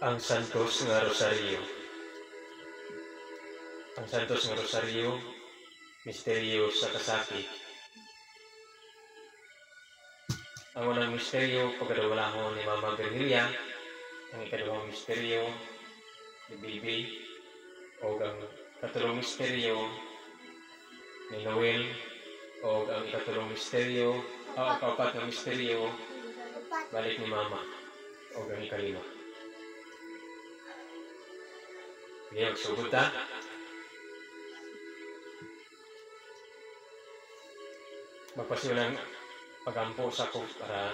Ang Santos nga Rosaryo. Ang Santos nga Rosaryo, misteryo sa kasakit. Ang unang misteryo, pagkadawalahon ni Mama Virgilia. Ang ikaduhang misteryo, ni Bibi. O ang katulong misteryo, ni Noel. O ang ikatulong misteryo, ang kaupat na misteryo, balik ni Mama. O ang ikalima. Ngayon, sugod ta. Magpasiyo ng pagampo sa ko para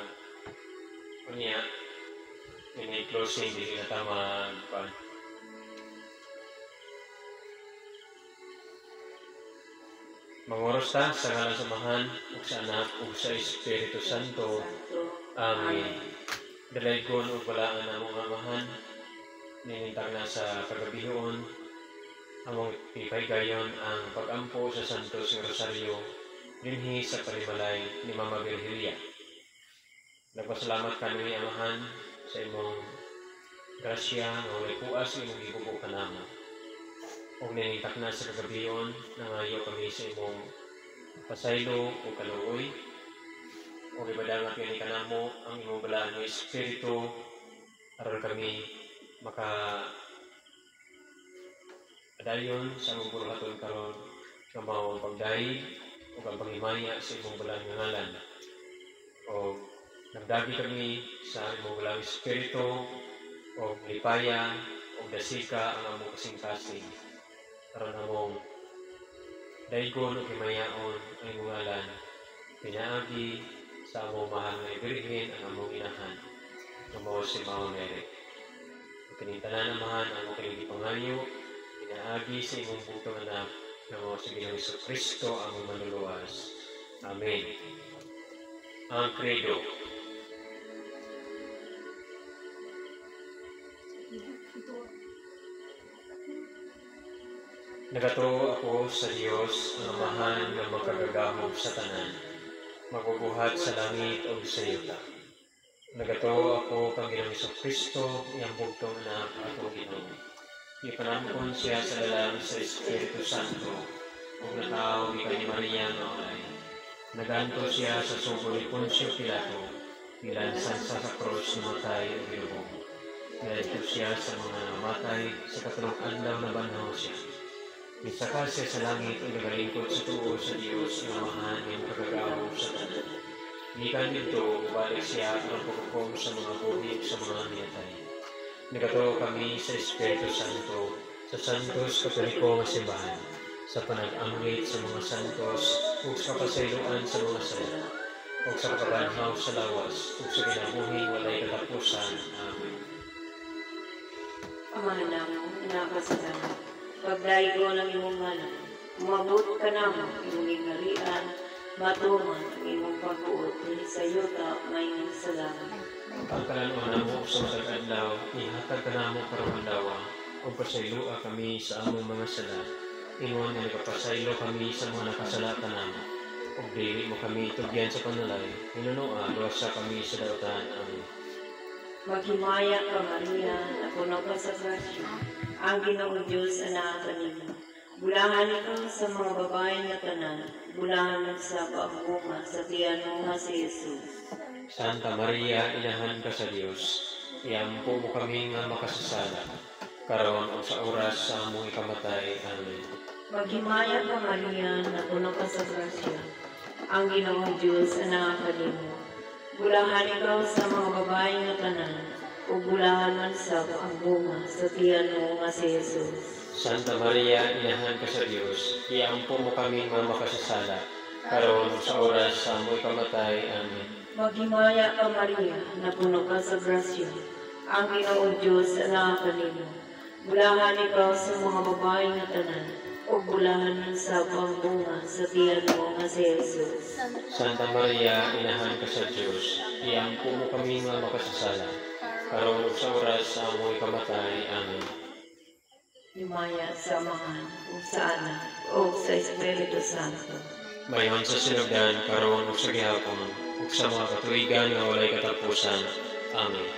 kunya ini closing di na tama pa. Mangoros ta sa ngalan sa Amahan ug sa Anak ug sa Espiritu Santo. Amen. Dalay ko ug balaan among Amahan ninintag na sa kagabihon among ipaygayon ang pagampo sa Santos nga Rosaryo dinhi sa panimalay ni Mama Virgilia. Nagpasalamat kami, Amahan, sa imong grasya nga walay puas imong gibugo kanamo. Ug niningtak na sa kagabiyon, nangayo kami sa imong pasaylo o kaluoy. Ug ibadangat kini kanamo ang imong balaan nga Espiritu aron kami adayon sa among buhaton karon nga mao pagdayeg ug ang pangimaya sa imong balang nga ngalan. O nagdagi kami sa imong balang Espiritu o lipaya o dasika ang among kasing-kasing. Karon among daygon o himayaon ang imong ngalan. Pinaagi sa among mahal nga Birhen ang among inahan nga mao si Mao Mary. Ug kinintanan Amahan ang among kinigipangayo pinaagi sa imong butong anak ng sa Ginoong Jesucristo ang manluluwas. Amen. Ang Credo. Nagato ako sa Diyos ang Amahan na magkagagahom sa tanan, magubuhat sa langit o sa yuta. Nagato ako kang Ginoong Jesucristo, iyang bugtong anak atong Ginoo. Ipanampon siya sa dalang sa Espiritu Santo, kung natao ni kay Maria nga ulay. Naganto siya sa sugo ni Poncio Pilato, nilansan sa krus namatay o ginubong. Naito siya sa mga namatay sa katulong adlaw na banhaw siya. Nisaka siya sa langit o nagalingkod sa tuo sa Diyos ng Amahan ng kagagawa sa tanan. Gikan dito, balik siya ang pagkukom sa mga buhig sa mga niyatay. Nagato kami sa Espiritu Santo, sa Santos Katoliko nga simbahan, sa panag-amlit sa mga santos, ug sa pasayloan sa mga sala, ug sa pagbanhaw sa lawas, ug sa kinabuhi walay katapusan. Amen. Amahan namo, inapasalamat, pagdaygo ng imong ngalan, umabot ka namo, imong ingarian, matuman ang imong pagbuot, sa yuta, ngayon sa langit. Ang kalanuan mo sa matag adlaw, ihatag ka namo karong adlaw, ug pasaylua kami sa among mga sala. Ingon nga nagapasaylo kami sa mga nakasala kanamo. Ug dili mo kami itugyan sa panulay, hinunoa luwasa kami sa dautan. Amen. Maghimaya ka, Maria, na puno ka sa grasya, ang Ginoong Diyos anak kanimo. Bulahan ikaw sa mga babae nga tanan, bulahan sa pagbunga sa tiyan mo nga si Jesus. Santa Maria, inahan ka sa Dios, iampo mo kami nga makasasala, karon o sa oras sa among ikamatay. Amen. Maghimaya ka, Maria, na puno ka sa grasya, ang Ginoong Diyos anak kanimo. Bulahan ikaw sa mga babae nga tanan, o bulahan man sa pagbunga sa tiyan mo nga si Jesus. Santa Maria, inahan ka sa Dios, iampo mo kami nga makasasala, karon o sa oras sa among ikamatay. Amen. Maghimaya ka, Maria, na puno ka sa grasya, ang Ginoong Diyos anak kanimo. Bulahan ikaw sa mga babae nga tanan, o bulahan man sa pagbunga sa tiyan mo nga si Jesus. Santa Maria, inahan ka sa Diyos, iampo mo kami nga makasasala, karon ug sa oras sa among ikamatay. Amen. Himaya sa Amahan, o sa Anak, o sa Espiritu Santo. Mayon sa sinugdan, karon ug sa gihapon, ug sa mga katuigan nga walay katapusan. Amen.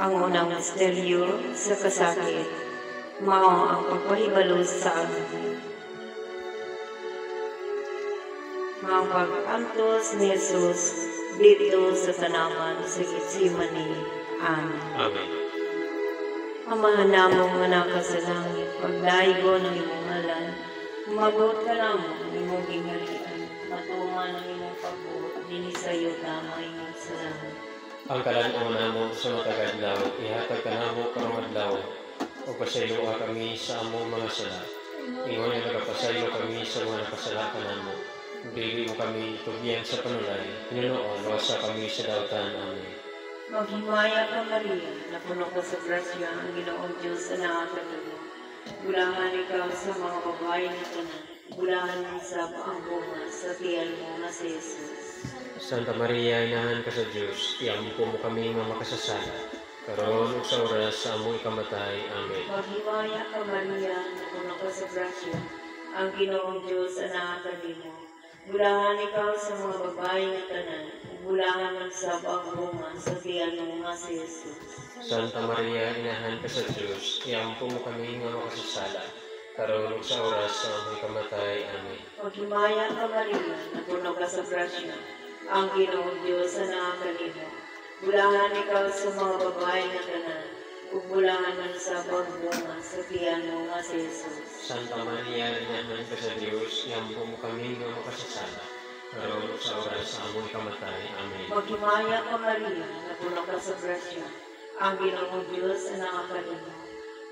Ang unang misteryo sa kasakit, mao ang pagpahibalo sa amin. Ang pag-antos ni Jesus dito sa tanaman sa Getsemani. Amen. Amen. Amahan namong nga naka sa langit, pagdaigo ng imong ngalan, umagot ka lamang ng imong gingharian, matuman ng imong pagbuot, dinisayo tamay ng sa langit. Ang kalan-o namo sa matag adlaw, ihatag ka namo karong adlaw, o pasaylo kami sa among mga sala. Ingon nga nagapasaylo kami sa mga nakasalakan namo. Dili mo kami tugyan sa panulay, Panginoon, wasa kami sa dautan. Amen. Maghimaya ka Maria, na puno ka sa grasya, ang Ginoong Diyos na nakakagano. Bulahan ikaw sa mga babae na tanan, bulahan ng sab ang bunga sa tiyan mo na si Jesus. Santa Maria, inahan ka sa Diyos, iampo mo kami nga makasasala, karon ug sa oras sa among ikamatay. Amen. Maghimaya ka Maria, na puno ka sa grasya, ang Ginoong Diyos na nakakagano. Bulahan ikaw sa mga babae na tanan, bulahan ng sab ang bunga sa tiyan mo na si Jesus. Santa Maria, inahan ka sa Diyos, iampo mo kami nga makasasala, karon ug sa oras sa among ikamatay. Amen. Maghimaya ka Maria, na puno ka sa grasya, ang Ginoong Diyos na nakakagano. Bulahan ikaw sa mga babae na tanan, ug bulahan ng sab ang bunga sa tiyan mo na si Jesus. Santa Maria, inahan ka sa Diyos, iampo mo kami nga makasasala, karon ug sa oras sa among ikamatay. Amen. Maghimaya ka Maria, na puno ka sa grasya, ang Ginoong Diyos na nakakagano.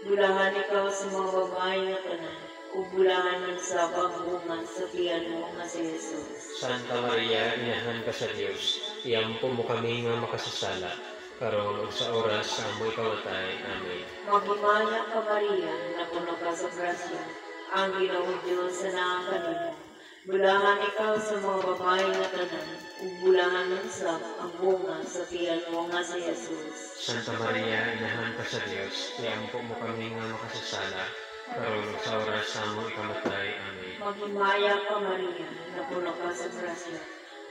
Bulahan ikaw sa mga babae na tanan, ug bulahan ng sab ang bunga sa tiyan mo na si Jesus. Santa Maria, inahan ka sa Diyos, iampo mo kami nga makasasala, karon ug sa oras sa among ikamatay. Amen. Maghimaya ka Maria, na puno ka sa grasya, ang Ginoong Diyos na nakakagano. Bulahan ikaw sa mga babae na tanan, ug bulahan ng sab ang bunga sa tiyan mo na si Jesus. Santa Maria, inahan ka sa Diyos, iampo mo kami nga makasasala, karon ug sa oras sa among ikamatay. Amen. Maghimaya ka Maria, na puno ka sa grasya,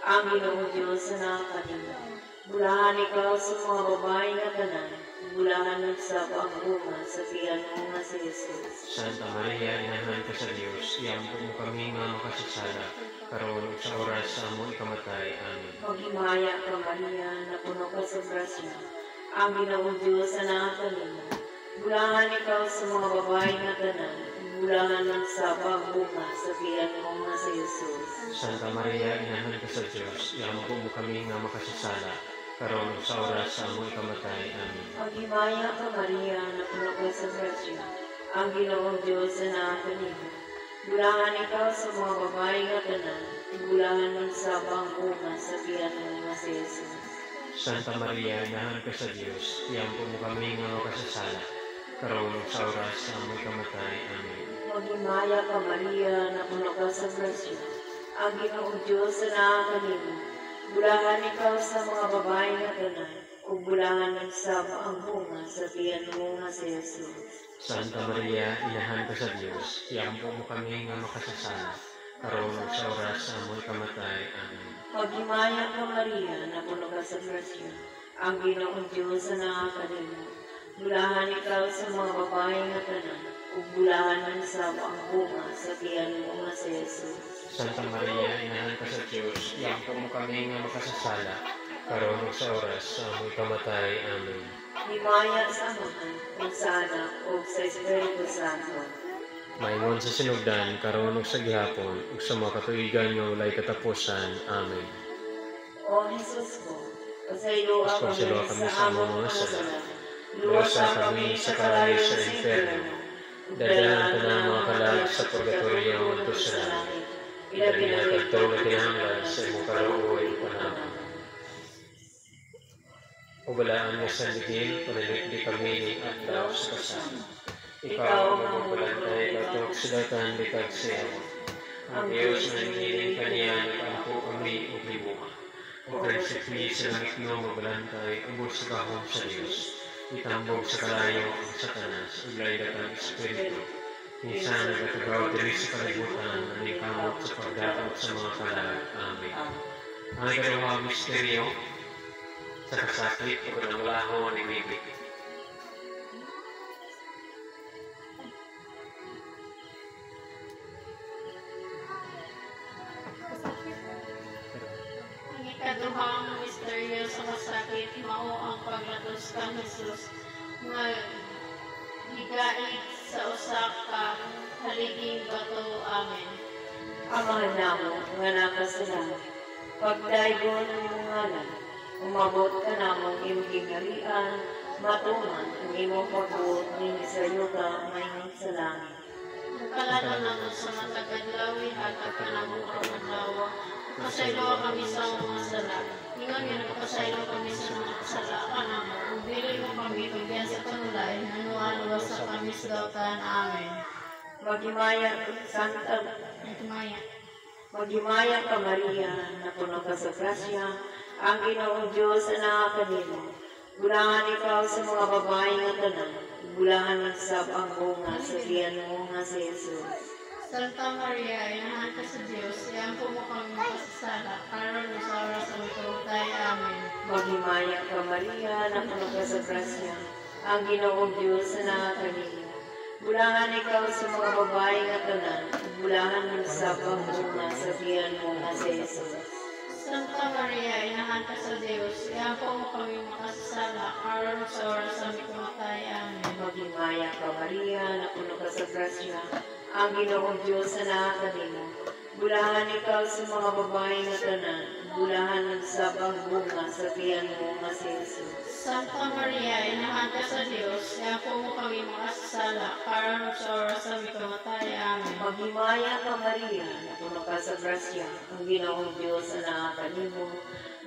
ang Ginoong Diyos na nakakagano. Bulahan ikaw sa mga babae na tanan, bulahan ng sab ang bunga sa tiyan mo na si Jesus. Santa Maria, inahan ka sa Diyos, iampo mo kami nga makasasala, karon ug sa oras sa among ikamatay. Amen. Maghimaya ka Maria, na puno ka sa grasya, ang Ginoong Diyos na nakakagano. Bulahan ikaw sa mga babae na tanan, bulahan ng sab ang bunga sa tiyan mo na si Jesus. Santa Maria, inahan ka sa Diyos, iampo mo kami nga makasasala, karon ug sa oras sa among ikamatay. Amen. Maghimaya ka Maria, na puno ka sa grasya, ang Ginoong Diyos na nakakagano. Bulahan ikaw sa mga babae na tanan, bulahan ng sab ang bunga sa tiyan mo na si Jesus. Santa Maria, inahan ka sa Diyos, iampo mo kami nga makasasala, karon ug sa oras sa among ikamatay. Amen. Maghimaya ka Maria, na puno ka sa grasya, ang Ginoong Diyos na nakakagano. Bulahan ikaw sa mga babae na tanan, ug bulahan ng sab ang bunga sa tiyan mo na si Jesus. Santa Maria, inahan ka sa Diyos, iampo mo kami nga makasasala, karon ug sa oras sa among ikamatay. Amen. Maghimaya ka Maria, na puno ka sa grasya, ang Ginoong Diyos na nakakagano. Bulahan ikaw sa mga babae na tanan, ug bulahan ng sab ang bunga sa tiyan mo na si Jesus. Santa Maria, inahan ka sa Diyos, iampo mo kami nga makasasala, karon ug sa oras sa among ikamatay. Amen. Himaya sa Amahan, ug sa Anak, ug sa Espiritu Santo. Maingon sa sinugdan, karon ug sa gihapon, ug sa mga katuigan nga walay katapusan. Amen. O Jesus ko, pasaylo Pasaylo kami sa among mga sala. Luwasa kami sa kalayo sa infierno. Dadahan ka na mga kalag sa purgatorio unto sa langit. Ilabi na kadto na kinahanglan sa imong kaluoy panahon. Ubalaan mo sa ligil, panalikdi kami ng adlaw sa kasama. Ikaw ang magpapalantay, batok sa datan, likag sa iyo. Ang Diyos na hiniling kaniya, nag-ampo kami o libuha. O karisipli sa langit no, magbalantay, ubos sa kahon sa Diyos. Itambog sa kalayo ang satanas, uglaydat ang Espiritu. Minsan nagkatagaw diri sa kalibutan, nalikamot sa pagdaot sa mga kalag. Amen. Ang ikalawang misteryo, sa kasakit o pananglaho ni Bibig. Ikaduhang misteryo sa kasakit mao ang paglatos kang Hesus nga gigaig sa usa ka haliging bato. Amen. Amahan namo nga nakasalang, pagdaygon ang imong ngalan, umabot ka namong imong gingharian, matuman ang imong pagbuot ni sa yuga ngayon sa langit. Nagkalanan nato sa matagad-lawi hatag ka na mo adlaw. Pasaylo kami sa mga sala. Ingon nga nagpasaylo kami sa mga sala ka na mo. Kung dili mo kami pagyan sa kanulay, nanuan sa kami sa dautan. Amen. Maghimaya Santa, Nagmaya. maghimaya ka Maria, na puno ka sa grasya, ang Ginoong Diyos na nakakanimo. Bulahan ikaw sa mga babae nga tanan, bulahan ng sab ang bunga sa tiyan mo nga si Jesus. Santa Maria, inahan ka sa Diyos, iampo mo kami makasasala, karon sa oras sa mitutay. Amen. Maghimaya ka Maria, na puno ka sa grasya, ang Ginoong Diyos na nakakanimo. Bulahan ikaw sa mga babae nga tanan, bulahan ng sab ang bunga sa tiyan mo nga si Jesus. Santa Maria, inahan ka sa Diyos, iampo mo kami makasasala, karon sa oras sa mitutay. Amen. Maghimaya ka Maria, na puno ka sa grasya, ang Ginoong Diyos na nakakanimo. Bulahan ikaw sa mga babae nga tanan, bulahan ng sabang bunga sa tiyan mo nga si Jesus. Santa Maria, inahan ka sa Diyos, iampo mo kami makasasala, karon sa oras sa mitutay. Amen. Maghimaya ka Maria, na puno ka sa grasya, ang Ginoong Diyos na nakakanimo.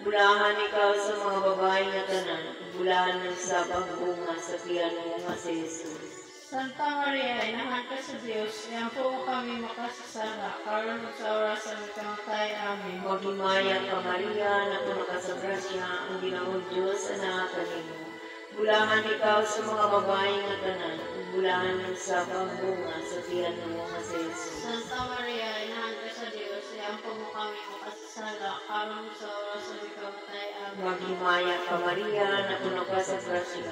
Bulahan ikaw sa mga babae nga tanan, bulahan ng sabang bunga sa tiyan mo nga si Jesus. Santa Maria, inahan ka sa Diyos, iampo mo kami makasasala, karon sa oras sa mitutay. Amen. Maghimaya ka Maria, na puno ka sa grasya, ang Ginoong Diyos na nakakanimo. Bulahan ikaw sa mga babae nga tanan, bulahan ng sabang bunga sa tiyan mo nga si Jesus. Santa Maria, inahan ka sa Diyos, iampo mo kami makasasala, karon sa oras sa mitutay. Amen. Maghimaya ka Maria, na puno ka sa grasya,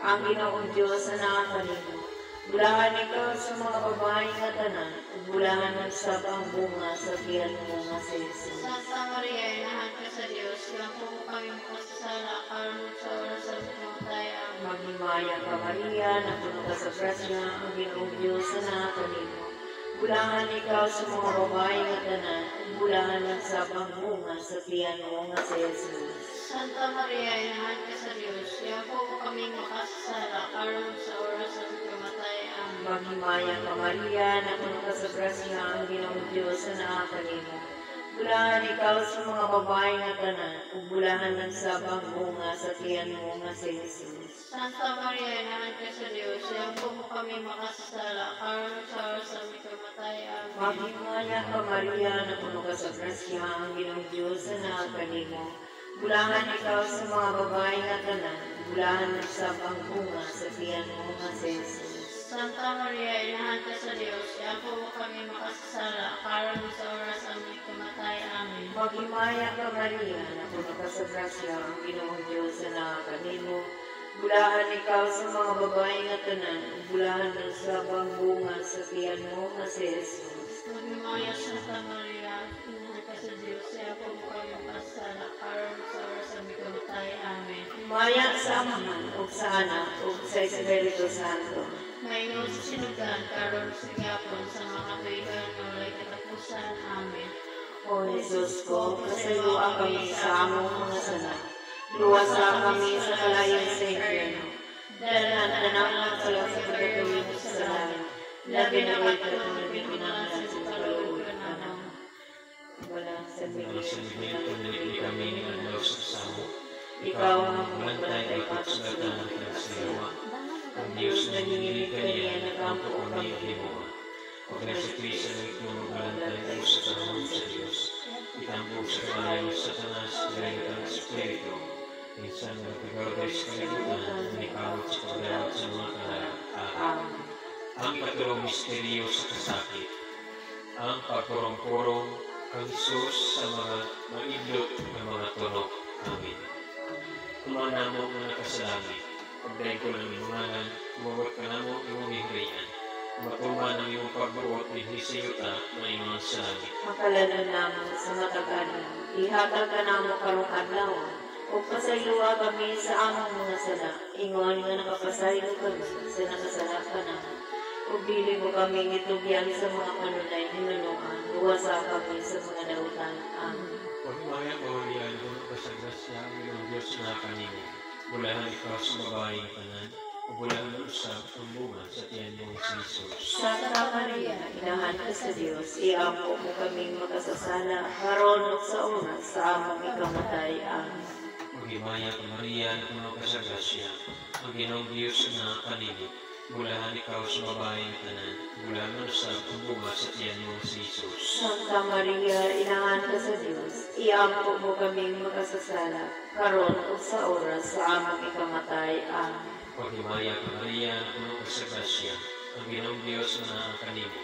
ang Ginoong Diyos na nakakanimo. Bulahan ikaw sa mga babae nga tanan, bulahan ng sabang bunga sa tiyan mo nga si Jesus. Santa Maria, inahan ka sa Diyos, iampo mo kami makasasala, karon sa oras sa mitutay. Amen. Maghimaya ka Maria, na puno ka sa grasya, ang Ginoong Diyos na nakakanimo. Bulahan ikaw sa mga babae nga tanan, bulahan ng sabang bunga sa tiyan mo nga si Jesus. Santa Maria, inahan ka sa Diyos, iampo mo kami makasasala, karon sa oras sa mitutay. Amen. Maghimaya ka Maria, na puno ka sa grasya, ang Ginoong Diyos na nakakanimo. Bulahan ikaw sa mga babae nga tanan, bulahan ng sabang bunga sa tiyan mo nga si Jesus. Santa Maria, inahan ka sa Diyos, iampo mo kami makasasala, karon sa oras sa mitutay. Amen. Maghimaya ka Maria, na puno ka sa grasya, ang Ginoong Diyos na nakakanimo. Bulahan ikaw sa mga babae nga tanan, bulahan ng sabang bunga sa tiyan mo nga si Jesus. Santa Maria, inahan ka sa Diyos, iampo mo kami makasasala, karon sa oras sa mitutay. Amen. Maghimaya ka Maria, na puno ka sa grasya, ang Ginoong Diyos na nakakanimo. Bulahan ikaw sa mga babae nga tanan, bulahan ng sabang bunga sa tiyan mo nga si Jesus. Magmimaya Santa Maria, inahan ka sa Diyos, iampo mo kami makasasala, karon sa oras sa mitutay. Amen. Maya sa Amahan, ug sa Anak, ug sa Espiritu Santo. Ngayon sa sinugan, karon sa gapon, sa mga tuigan, walay katapusan. Amen. O Jesus ko, pasayloan kami sa among mga sala. Luwasa kami sa kalayan sa impyerno. Dalan tanawan sa sa pagkatuwid sa langit. Labi na magkatulog ng pinangalan sa kalooban namin. Wala sa Mga bigay. sinigil, pinili kami ng Diyos sa samo. Ikaw ang Bantay at pagsulatan ng pinagsalawa. Ang Diyos na hinihilig kaniya, nagampo kami ang himuha. Huwag na si Kristo na ikumabantay ay sa tanong sa Diyos. Itampo sa kalayo sa tanas, galing ang Espiritu. Minsan nagpagawad sa kalibutan, unikawat sa pagdawat sa mga kanarap. Amen. Ang katulong misteryo sa kasakit. Ang pagkurong-kurong ang Isus sa mga maidlot ng mga tunok. Amen. Kumana mo nga nakasalangit. Pagdahin ko ng imangan, umabot ka na mo imong hihriyan. Matuman ang iyong pagbuot dinhi sa yuta maingon sa langit. Makalanan namo sa matagalan, ihatag ka namo karong adlaw, ug pasayloa kami sa among mga sala, ingon nga nakapasaylo kami sa nakasala ka namo. Ug dili mo kami gitugyan sa mga kanunay hinunuan, luwasa kami sa mga dautan. Amen. Pagmaya ko Maria, puno ka sa grasya, ang iyong Diyos na kanimo. Bulahan ikaw sa babaeng tanan, ug bulahan ang usab ang bunga sa tiyan mo si Jesus. Santa Maria, inahan ka sa Diyos, iampo mo kaming makasasala, karon ug sa oras sa among ikamatay. Amen. Maghimaya ka Maria, puno ka sa grasya, ang Ginoong Diyos na kanimo. Bulahan ikaw sa babaeng tanan, bulahan ang usab ang bunga sa tiyan mo si Jesus. Santa Maria, inahan ka sa Diyos, iampo mo kaming makasasala, karon ug sa oras sa among ikamatay. Amen. Maghimaya ka Maria, puno ka sa grasya, ang Ginoong Diyos na kanimo.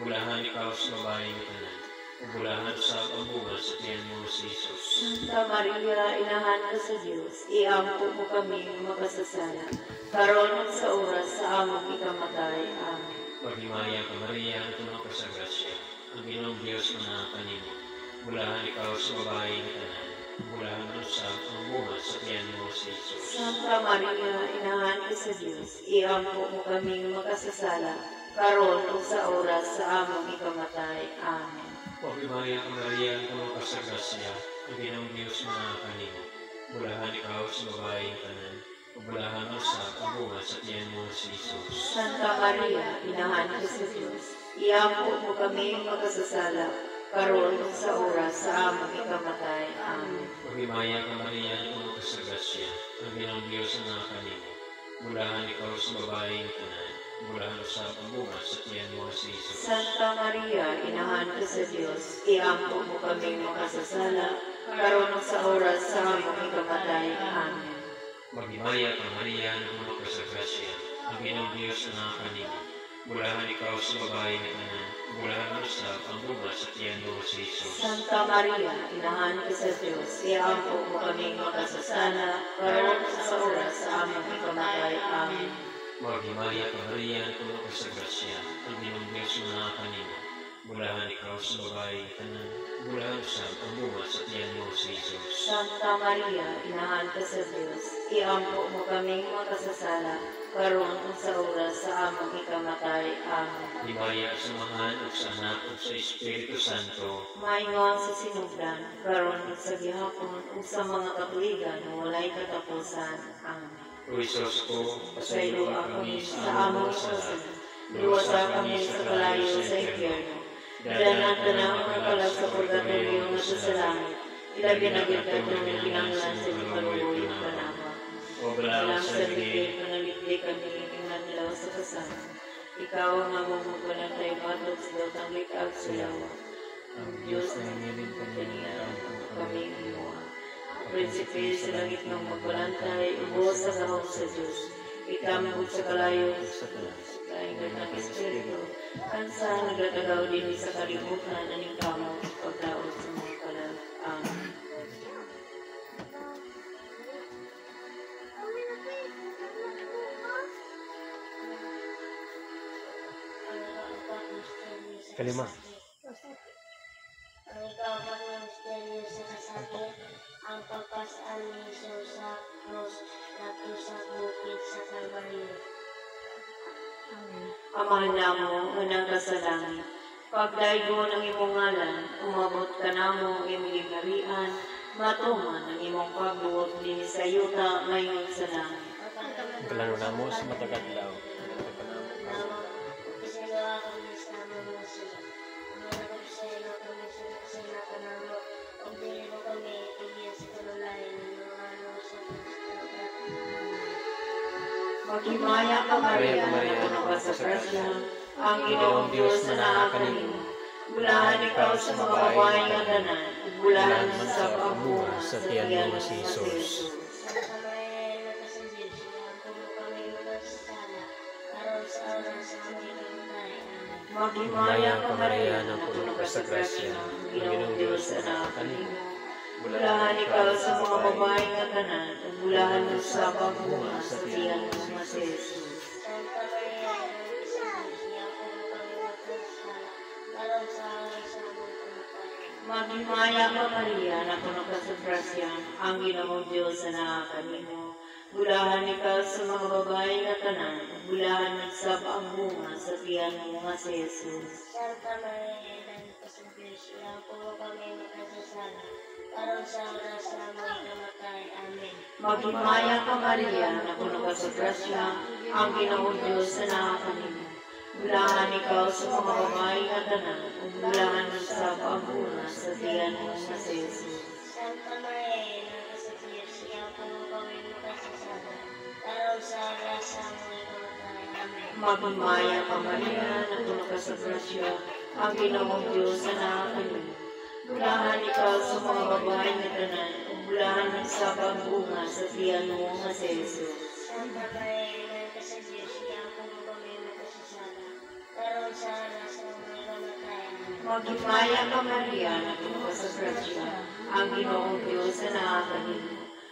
Bulahan ikaw sa babaeng tanan, ug bulahan usab ang bunga sa tiyan mo si Jesus. Santa Maria, inahan ka sa Diyos, iampo mo kaming makasasala, karon ug sa oras sa among ikamatay. Amen. Maghimaya ka Maria, puno ka sa grasya, ang Ginoong Diyos na kanimo. Bulahan ikaw sa babaeng tanan, bulahan usab ang bunga sa tiyan mo si Jesus. Santa Maria, inahan ka sa Diyos, iampo mo kaming makasasala, karon ug sa oras sa among ikamatay. Amen. Maghimaya ka Maria, puno ka sa grasya, ang Ginoong Diyos na kanimo. Bulahan ikaw sa babaeng tanan, ug bulahan usab ang bunga sa tiyan mo si Jesus. Santa Maria, inahan ka sa Diyos, iampo mo kaming makasasala, karon ug sa oras sa among ikamatay. Amen. Maghimaya ka Maria, puno ka sa grasya, ang Ginoong Diyos na kanimo. Bulahan ikaw sa babaeng tanan, bulahan usab ang bunga sa tiyan mo si Jesus. Santa Maria, inahan ka sa Diyos, iampo mo kaming makasasala, karon ug sa oras sa among ikamatay. Amen. Maghimaya ka Maria, puno ka sa grasya, ang Ginoong Diyos na kanimo. Bulahan ikaw sa babaeng tanan, bulahan usab ang bunga sa tiyan mo si Jesus. Santa Maria, inahan ka sa Diyos, iampo mo kaming makasasala, karon ug sa oras sa among ikamatay. Amen. Maghimaya ka Maria, puno ka sa grasya, ang Ginoong Diyos na kanimo. Bulahan ikaw sa babaeng tanan, bulahan usab ang bunga sa tiyan mo si Jesus. Santa Maria, inahan ka sa Diyos, iampo mo kaming makasasala, karon ug sa oras sa among ikamatay. Amen. Himaya sa Amahan ug sa Anak ug sa Espiritu Santo. Maingon sa sinugdan, karon ug sa gihapon ug sa mga katuigan na walay katapusan. Amen. O Isos ko, Pasaylo pasaylo kami kami sa sa among among sala. kasalanan, luwasa kami sa kalayo sa impyerno. Dalan tanang mga kalag sa purgatorio nga sa langit, ilabi na gyud kadtong kinahanglan sa pagkaluoy ka namo. O balaod Salam sa sa ligid, ligid, panalipdi kami ingnan nila sa kasama. Ikaw ang mamumugunan tayo batok sa dautang likag sa lawa. Ang Diyos na hiniling kaniya, kami imuha. Prinsipe sa langit ng magbalantay, ubos sa kahog sa Diyos. Ikamabot sa kalayo sa talas. Kaingan ng Espiritu, kansa naglatagaw din sa kalimutan na ning kamo pagdaot sa mga kalag. Amen. Kalima. Ang ikaw ng misteryo sa kasakit, ang pagpasaan ni Jesus sa krus nato sa bukid sa Kalbaryo. Ama namo, unang ka sa langit, pagdaygo ng imong ngalan, umabot ka namo ang imong gingharian, matuman ang imong pagbuot din sa yuta mayon sa langit. Kalano namo sa matagalaw. Pisalawa kami sa mga sila. Umarap sa ilo kami sila kanamo. Ang dili mo kami tugyan sa kalulayan ng mga ano sa Kristo. Maghimaya ka Maria, puno ka sa grasya, ang Ginoong Diyos na naa kanimo. Bulahan ikaw sa mga babae nga tanan, ug bulahan man sa pagbuha sa tiyan mo si Jesus. Santa Maria, ina ka sa Diyos, iampo mo kami magkasala, karon sa oras sa aming kamatay. Amen. Maghimaya ka Maria, puno ka sa grasya, ang Ginoong Diyos na naa kanimo. Bulahan ikaw sa mga babae nga tanan, ug bulahan man sa pagbuha sa tiyan mo si Jesus. Santa Maria, ina ka sa Diyos, iampo karon sa oras sa aming kamatayan. Maghimaya ka, Maria, na puno ka sa grasya, ang Ginoong Diyos na nakakanimo. Bulahan ikaw sa mga babae nga tanan, bulahan nagsab ang bunga sa tiyan mo nga si Jesus. Santa Maria, ina ni Diyos, ilang po kami magkasasala, karon sa oras sa aming kamatayan. Amen. Maghimaya ka, Maria, na puno ka sa grasya, ang Ginoong Diyos na nakakanimo. Bulahan ikaw sa mga babae nga tanan, bulahan nagsab ang bunga sa tiyan mo nga si Jesus. Santa Maria, ina ni Diyos, ilang po kami magkasasala, karon sa oras sa aming kamatayan. Amen. Maghimaya ka, Maria, na puno ka sa grasya, ang Ginoong Diyos na nakakanimo. Bulahan ikaw sa mga babae nga tanan, bulahan nagsab ang bunga sa tiyan mo nga si Jesus. Santa Maria, ina ni Diyos, ilang po kami magkasasala, karon sa oras sa aming kamatayan. Amen. Maghimaya ka, Maria, na puno ka sa grasya, ang Ginoong Diyos na nakakanimo.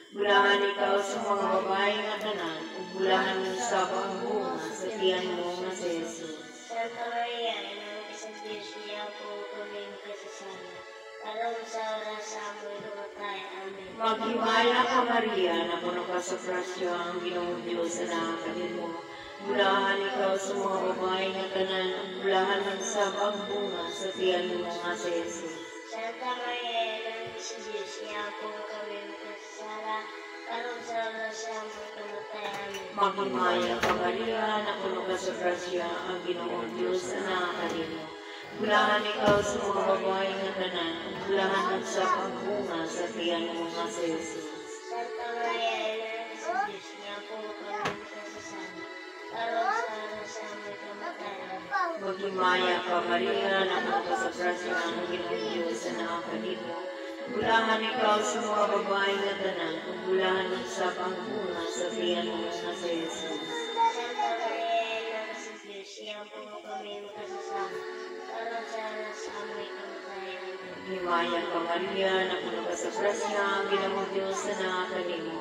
Bulahan ikaw sa mga babae nga tanan, bulahan nagsab ang bunga sa tiyan mo nga si Jesus. Santa Maria, ina ni Diyos, ilang po kami magkasasala, karon sa oras sa aming kamatayan. Amen. Maghimaya ka, Maria, na puno ka sa grasya, ang Ginoong Diyos na nakakanimo. Bulahan ikaw sa mga babae nga tanan, bulahan nagsab ang bunga sa tiyan mo nga si Jesus. Santa Maria, ina ni Diyos, ilang po kami magkasasala, karon sa oras sa aming kamatayan. Amen. Maghimaya ka, Maria, na puno ka sa grasya, ang Ginoong Diyos na nakakanimo. Bulahan ikaw sa mga babae nga tanan, bulahan nagsab ang bunga sa tiyan mo nga si Jesus. Santa Maria, ina ni Diyos, ilang po kami magkasasala, karon sa oras sa aming kamatayan. Amen. Maghimaya ka, Maria, na puno ka sa grasya, ang Ginoong Diyos na nakakanimo. Bulahan ikaw sa mga babae nga tanan, bulahan nagsab ang bunga sa tiyan mo nga si Jesus. Santa Maria, ina ni Diyos, ilang po kami magkasasala, karon sa oras sa aming kamatayan. Amen. Himaya ka, Maria, na puno ka sa grasya, ang Ginoong Diyos na nakakanimo.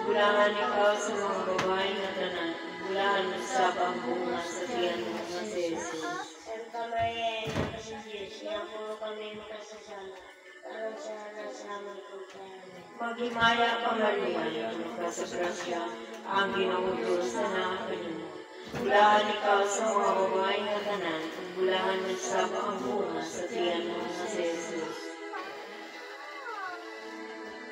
Bulahan ikaw sa mga babae nga tanan, bulahan nagsab ang bunga sa tiyan mo nga si Jesus. Santa Maria, ina ni Diyos, ilang po kami magkasasala, karon sa oras sa aming kamatayan. Amen. Maghimaya ka, Maria, na puno ka sa grasya, ang Ginoong Diyos na nakakanimo. Bulahan ikaw sa mga babae nga tanan, bulahan nagsab ang bunga sa tiyan mo nga si Jesus.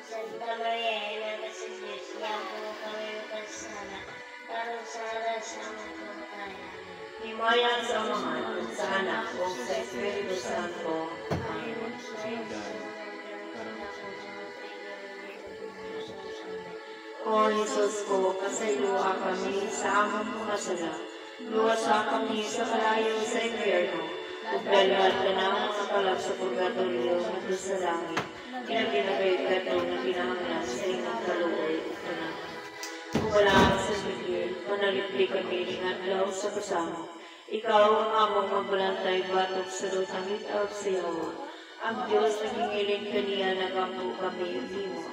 Santa Maria, ina ni Diyos, ilang po kami magkasasala, karon sa oras sa aming kamatayan. Amen. Himaya sa Ama, sa Anak, o sa Espiritu Santo. Amen. O Jesus ko, kasayloa kami sa among mga sala. Luwasa kami sa kalayo sa impyerno. Ug dalhan ka na ang mga kalap sa purgatorio ngadto sa langit. Kinaginagayod ka to na kinahanglan sa inyong kaluoy ug tanan. Kung wala sa bigil, manalipli kami ingadlaw sa kasama. Ikaw ang among magbulantay batok sa lutang itaw sa Yawa. Ang Diyos naghingiling kaniya nagampo kami ulimo.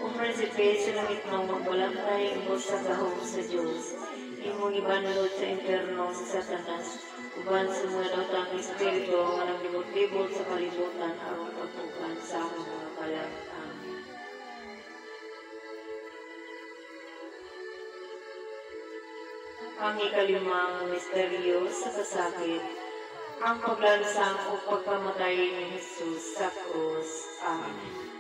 O prinsipe sa langit ng magbulantay mo sa gahong sa Diyos. Imong ibanlod sa impyerno sa Satanas. Uban sa mga daotang espiritu nga naglibot-libot sa kalibutan aron pagtukan sa among mga kalag. Amen. Ang ikalimang misteryo sa kasakit, ang paglansang o pagkamatay ni Jesus sa krus. Amen.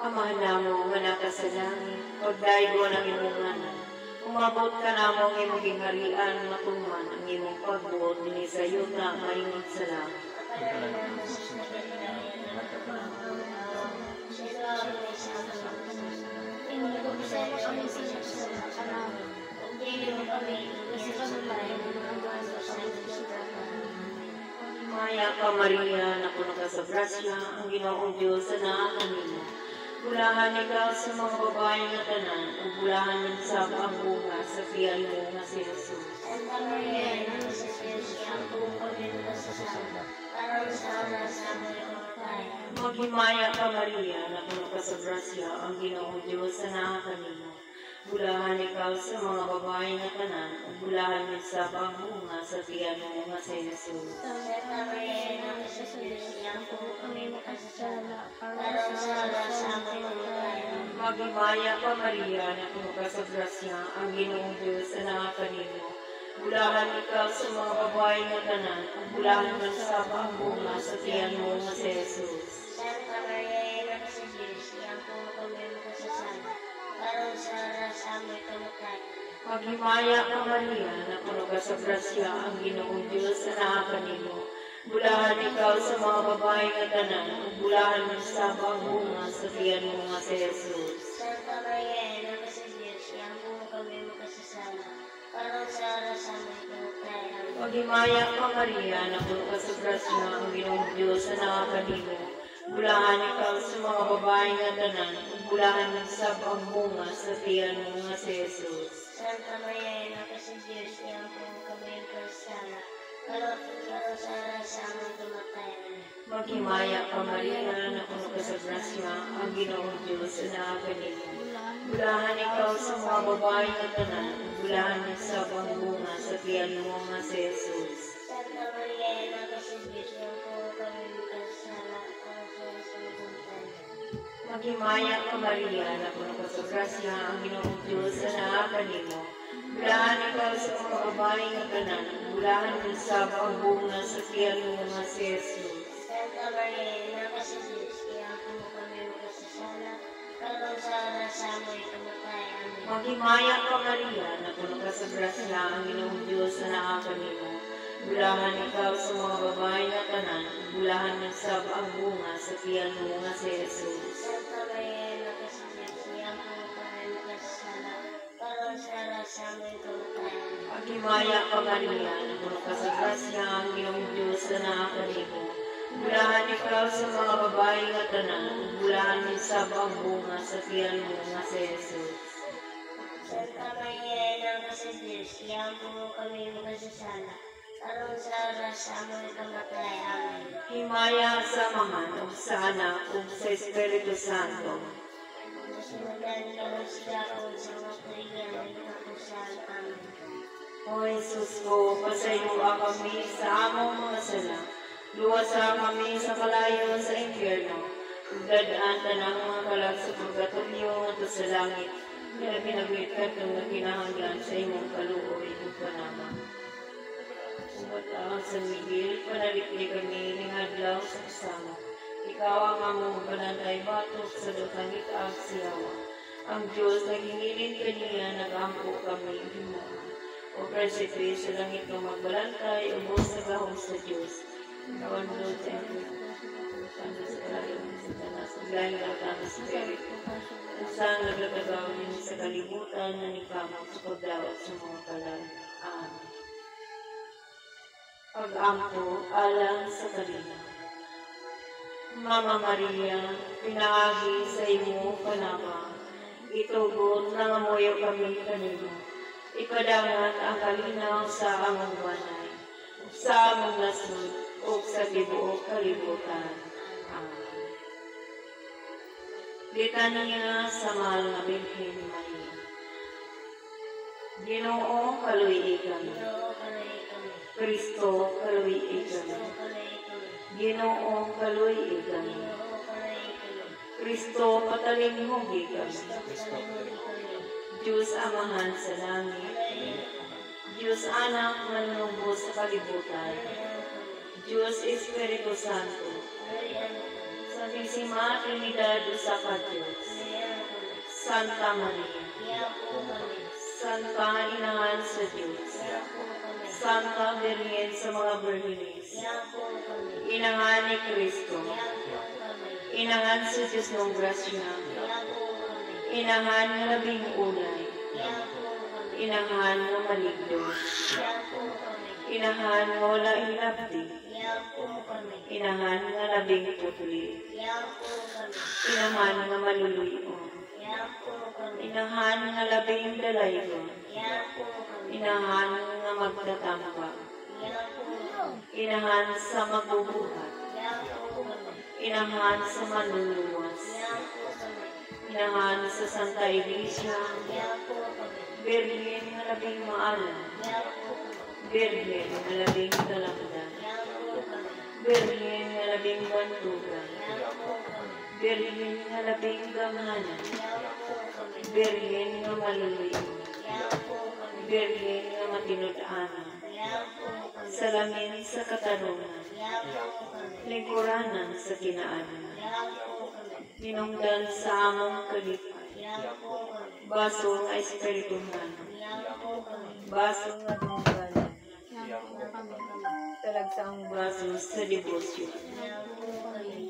Amahan namo nga naka sa langit, pagdaygo ng imong ngalan. Umabot ka namong imong gingharian, matuman ang imong pagbuot ni sa yuta maingod sa langit. Maya ka, Maria, na puno ka sa grasya, ang Ginoong Diyos na nakakanimo. Bulahan ikaw sa mga babae nga tanan, ug bulahan man sa ang bunga sa tiyan mo nga si Jesus. Santa Maria, ina ni Diyos, ilang po kami magkasasala, karon sa oras sa aming kamatayan. Maghimaya ka, Maria, na puno ka sa grasya, ang Ginoong Diyos na nakakanimo. Bulahan ikaw sa mga babae nga tanan, ug bulahan man sa bunga sa tiyan mo nga sa Jesus. Santa Maria, Ina ng Diyos, iyang po kami makasasala, karon sa oras sa aming kamatayan. Maghimaya ka Maria, na puno ka sa grasya, ang Ginoong Diyos anak kanimo. Bulahan ikaw sa mga babae nga tanan, ug bulahan man sa bunga sa tiyan mo nga sa Jesus. Santa Maria, Ina ng Diyos, iyang po kami makasasala, karon sa oras sa aming kamatayan. Maghimaya ka Maria, na puno ka sa grasya, ang Ginoong Diyos anak kanimo. Bulahan ikaw sa mga babae nga tanan, ug bulahan man sa bunga sa tiyan mo nga sa Jesus. Santa Maria, Ina ng Diyos, iyang po kami makasasala, karon sa oras sa aming kamatayan. Maghimaya ka Maria, na puno ka sa grasya, ang Ginoong Diyos anak kanimo. Bulahan ikaw sa mga babae nga tanan, ug bulahan man sa bunga sa tiyan mo nga sa Jesus. Santa Maria, Ina ng Diyos, iyang po kami makasasala, karon sa oras sa aming kamatayan. Maghimaya ka Maria, na puno ka sa grasya, ang Ginoong Diyos anak kanimo. Bulahan ikaw sa mga babae nga tanan, ug bulahan man sa bunga sa tiyan mo nga sa Jesus. Santa Maria, Ina ng Diyos, iyang po kami makasasala, karon sa oras sa aming kamatayan. Maghimaya ka Maria, na puno ka sa grasya, ang Ginoong Diyos anak kanimo. Bulahan ikaw sa mga babae nga tanan, ug bulahan man sa bunga sa tiyan mo nga sa Jesus. Santa Maria, Ina ng Diyos, iyang po kami makasasala, karon sa oras sa aming kamatayan. Maghimaya ka Maria, na puno ka sa grasya, ang Ginoong Diyos anak kanimo. Bulahan ikaw sa mga babae nga tanan, ug bulahan man sa bunga sa tiyan mo nga sa Jesus. Santa Maria, Ina ng Diyos, iyang po kami makasasala, karon sa oras sa aming kamatayan. Maghimaya ka Maria, na puno ka sa grasya, ang Ginoong Diyos anak kanimo. Bulahan ikaw sa mga babae nga tanan, ug bulahan man sa bunga sa tiyan mo nga sa Jesus. Santa Maria, Ina ng Diyos, iyang po kami makasasala, karon sa oras sa aming kamatayan. Himaya sa Ama ug sa Anak ug sa Espiritu Santo. Sumundan ka sila kung sa mga kaibigan na kapusan amin. O Jesus ko, pasayloa kami sa among mga sala. Luwasa kami sa kalayo sa impyerno. Ug dadaan tanang mga kalag sa purgatorio ngadto sa langit. Nga pinagwitkat ng kinahanglan sa imong kaluoy ug panama. Ang San Miguel, panalikli kami ning adlaw sa kasama. Ikaw ang among banantay batok sa dukhang itaag siyawa. Ang Diyos nagingilin kaniya, nagampo kami himuha. O Prinsipe sa langit ng magbalantay, ubos na gahong sa Diyos. Kawan Lord, thank you. Kanda sa kalayo sa tanas, galing ang tanas sa Espiritu. Kung saan naglatagaw din sa kalibutan na nikamot sa pagdawat sa mga kalan. Amen. Pag-ampo alang sa kalina. Mama Maria, pinaagi sa imo panama, itugon na ngamoyo kami kanino. Ipadangat ang kalinaw sa among banay, sa among nasud, o sa tibuok kalibutan. Amen. Litanya sa mahal na Birhen Maria. Ginoo, kaluwi kami. Kristo, kaluwi kami. Ginoo, kaluwi kami. Kristo, patalinghogi kami. Diyos Amahan sa langit. Diyos Anak, manunubos sa kalibutan. Diyos Espiritu Santo. Santisima Trinidad sa Diyos. Santa Maria. Santa Inahan sa Diyos. Santa Virgen sa mga Birhenes. Inahan ni Kristo. Inahan sa Diyos ng grasya. Inahan ng labing ulay. Inahan ng maligno. Inahan ng wala inabdi. Inahan ng labing putli. Inahan ng maluluyon. Inahan ng labing dalaygon. Inahan ng magtatambak. Inahan sa magbubuhat. Inahan sa manluluwas. Inahan sa Santa Iglesia, Birhen nga labing maalam, Birhen nga labing talakdan, Birhen nga labing bantugan, Birhen nga labing gamanan, Birhen nga maluluyo, Birhen nga matinud-anan, salamin sa katarungan, lingkuranan sa kinaanan, minungdan sa among kalipay, baso nga espirituhan, baso nga dunggan, talagsaang baso sa debosyon,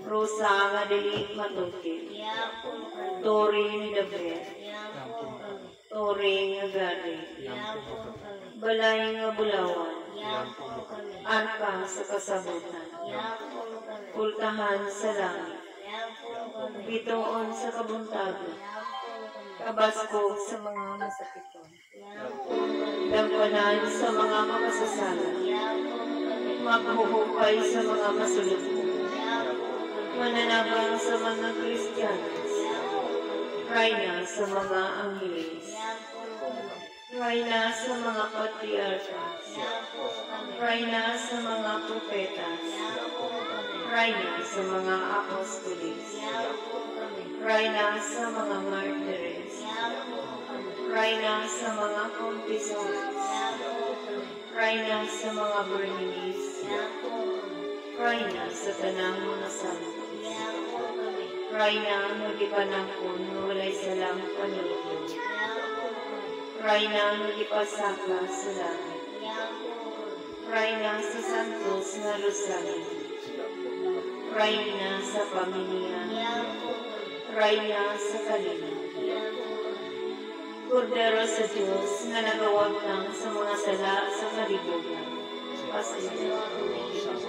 rosa nga dili matukil, tori ni Daber, tori nga gari, balay nga bulawan, arka sa kasabutan, pultahan sa langit, bitoon sa kabuntagon, kabasko sa mga masakiton, dampanan sa mga makasasala, maghuhukay sa mga masulubong, mananagang sa mga Kristiyanos, rayna sa mga angheles, rayna sa mga patriarkas, rayna sa mga propetas, rayna sa mga apostoles, rayna sa mga martires, rayna sa mga konfesores, rayna sa mga berninis, rayna sa tanang mga santos, rayna nga gipanangkon nga walay salang panulong, rayna nga gipasaka sa langit, rayna sa santos nga lusanin, rayna sa pamilya, rayna sa kalina, Kordero sa Diyos nga nagawag lang sa mga sala sa kalibugan, pasensya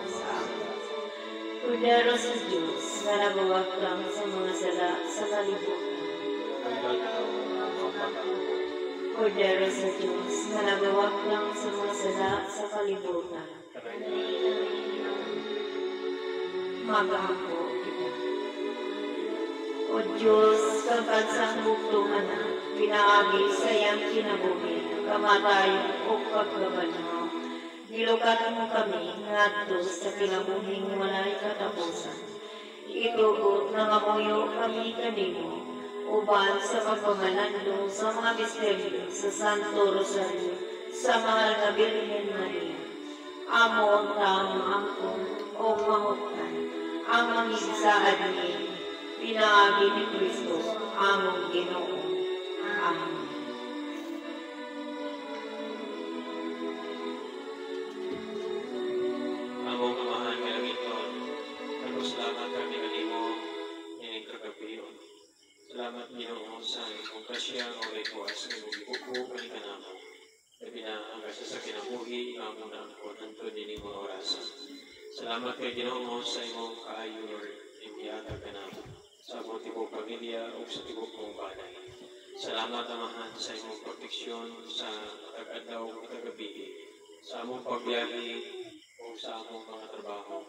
sa akin. Kordero sa Diyos nga nagawag lang sa mga sala sa kalibugan, Kordero sa Diyos nga nagawag lang sa mga sala sa kalibugan, magahako kita. O Diyos, kabansang buktungan na, pinaagi sa iyang kinabuhi, kamatayan o pagkabanaw. Gilukat mo kami ngadto sa kinabuhing walay katapusan. Itugot na ngamuyo kami kanimo, uban sa pagpamalando sa mga misteryo sa Santo Rosario, sa mahal na Birhen Maria. Amon tamo angkon o mahutkan, ang mangisaad ni pinaagi ni Kristo, among Ginoo. Amen. Among amahan nga langiton, nagpasalamat kami kanimo ining kagabion. Salamat Ginoo sa imong kasya o requas nga imong ibuko kani kanamo. Labi na hanggang sa kinabuhi among naangkon antud nining mga orasan. Salamat kay Ginoo sa imong kaayo Lord, imiyata kanamo sa among tibok pamilya o sa tibok mong balay. Salamat Amahan sa imong proteksyon sa tag-adlaw o tagagabi, sa among pagbiyahe o sa among mga trabaho,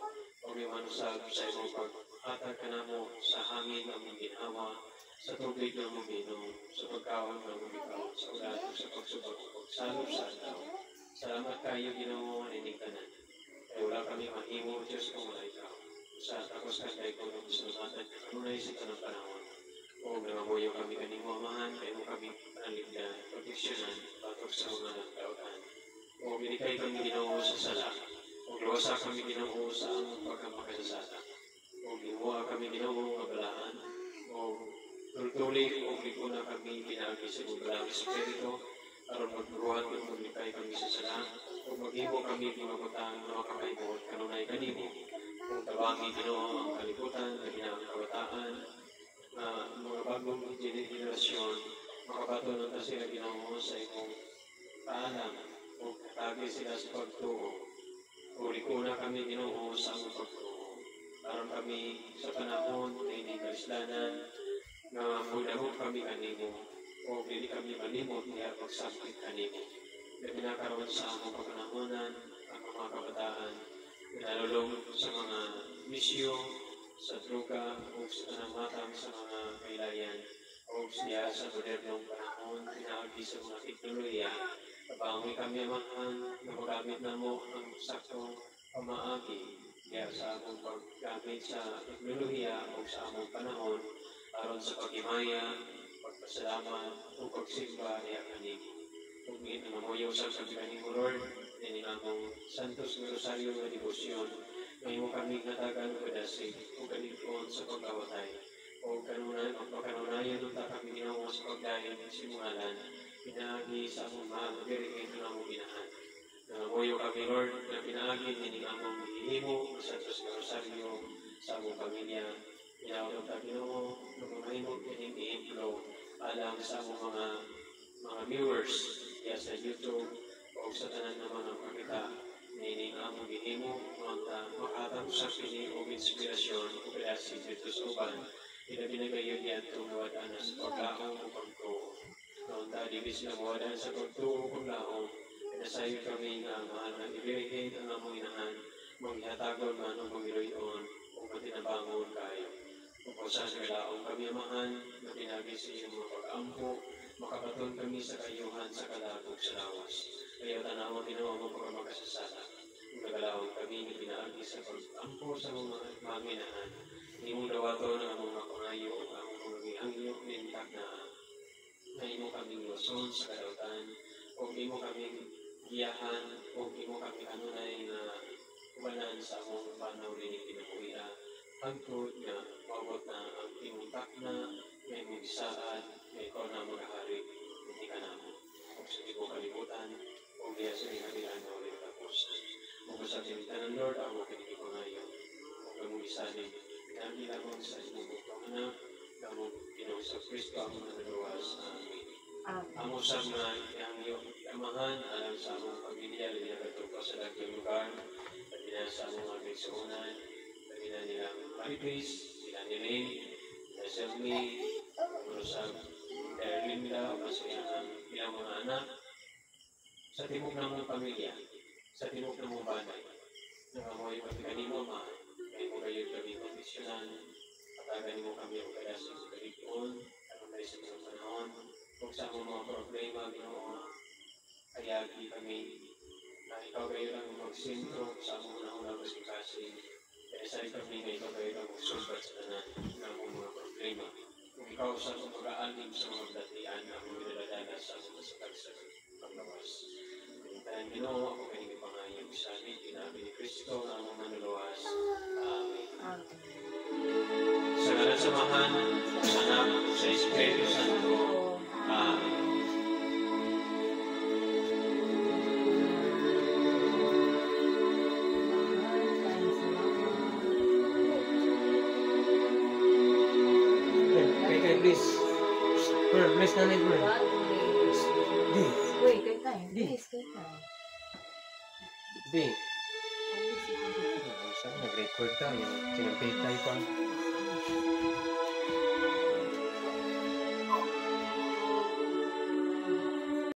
o manusab sa imong paghatag kanamo sa hangin na among ginhawa, sa tubig na among ginom, sa pagkaon na among ikaw, sa ulat o sa pagsubok o pagsalop sa adlaw. Salamat kayo Ginoo ining tanan. Kay wala kami mahimo Diyos kung wala ikaw. Sa takos kanday ko ng salamatan kanunay sa tanang panahon. O nangamuyo kami kanimo Amahan, kayo kami panalingdan, proteksyonan, batok sa mga nagdaotan. O binikay kami Ginoo sa sala, o luwasa kami Ginoo sa among pagkamakasasala. O ginuha kami Ginoo nga balaan, o tultulik o giguna kami pinaagi sa ibalang espiritu, aron magbuhat o maglikay kami sa sala, o maghimo kami pinagutang na makakaibot kanunay kanimo. Kung tabangi Ginoo ang kalibutan, kaginang kabataan, na mga bagong generasyon, makabato ng sila Ginoo sa imong paalam, o katagi sila sa pagtuo. O likuna kami Ginoo sa among pagtuo. Aron kami sa panahon na ining kalislanan, na mudahon kami kanimo, o dili kami malimot niya pagsakit kanimo. Na pinakaroon sa among pagkanahonan, ang mga kabataan, nalulong sa mga misyo, sa droga o sa tanamatam sa mga kailayan, o siya sa modernong panahon, pinaagi sa mga teknolohiya, kabangoy kami amahan na magamit na mo ang saktong pamaagi diya sa among paggamit sa teknolohiya o sa among panahon aron sa paghimaya, pagpasalamat o pagsimba niya kanimo. Kung ginamamoyo sa pagkaning mo, Lord, din among Santos nga Rosario nga debosyon, may mo kami natagan o kadasig o kanipon sa pagkawatay o pagkanunayan ng kami ginawa sa pagdahin ng simulan, pinaagi sa among mahal na birigin ng among inahan. Nangamoyo kami, Lord, na pinaagi din among hihimo sa Santos nga Rosario sa among pamilya. Pinawag ang Ginoo na mamahimog kining i-implo alang sa among mga viewers diya sa YouTube o sa tanan ng mga makita nining among gihimo makatang sa kini o inspirasyon o kadasig dito sa uban ila binagayon niya tungod ana sa paglaong o pagtuo. Noon ta di bis na mawalan sa pagtuo o paglaong pinasayo kami nga mahal na ibigay ang among inahan manghihatagon man o mangiloyon o matinabangon kayo. Kung sa kailaong kami amahan na pinagi sa iyong mga pag-ampo makapaton kami sa kayuhan sa kalagog sa lawas. Kaya tanawang Ginoo mo pagkamakasasala. Kung nagalawang kami na pinaagi sa pag-ampo sa mga manginahan, hindi mo dawato ng among mapangayo o among mga gihangyo nintak na imo kaming luson sa kadautan o imo kaming giyahan o imo kaming kanunay na ubanan sa among panaw rin pinamuya. Hangtod nga mawag na ang imong takna, may imong isaad, may ikaw na mag-ahari, hindi ka namo. Kung sa imong kalibutan, o diya sa ikabilaan na ulit tapos. Kung sa tinitanan, Lord, ako kinikipangayon. Kung kamong isanin, pinagi lamang sa imong butong anak, kamong Ginoong sa Kristo ang nanaluwas. Amen. Amo sa mga ang iyong amahan, alam sa among pamilya, pinagatuko sa dagyang lugar, at sa among mga kaisunan, nila nilang Maripis, nila niling, nila Selmi, sa Erlin nila, o sa ilang mga anak, sa timog ng mga pamilya, sa timog ng mga banay. Nangamoy pagkanin mo, Ama, kayo mo kayo kami professional, patagan mo kami ang kadasig sa kaligtoon, at ang kalis sa mga panahon, kung sa mga problema, Ginoo, kayagi kami, na ikaw kayo lang magsintro sa mga naunang kasing kaya sa kami na ikaw kayo lang magsubat sa tanan ng mga problema. Kung ikaw sa mag-aalim sa mga datian na mga niladala sa mga sakag sa paglawas. Pinitahan Ginoo, ako kayo pangayong sa amin, tinabi ni Kristo na among manuluwas. Amen. Sa ngalan samahan, sa anak, sa Espiritu Santo. Amen. Bless na nito. Di. Uy, kay tayo. Di. Please, kay tayo. Di. Saan nag-record tayo? Sinampay tayo pa.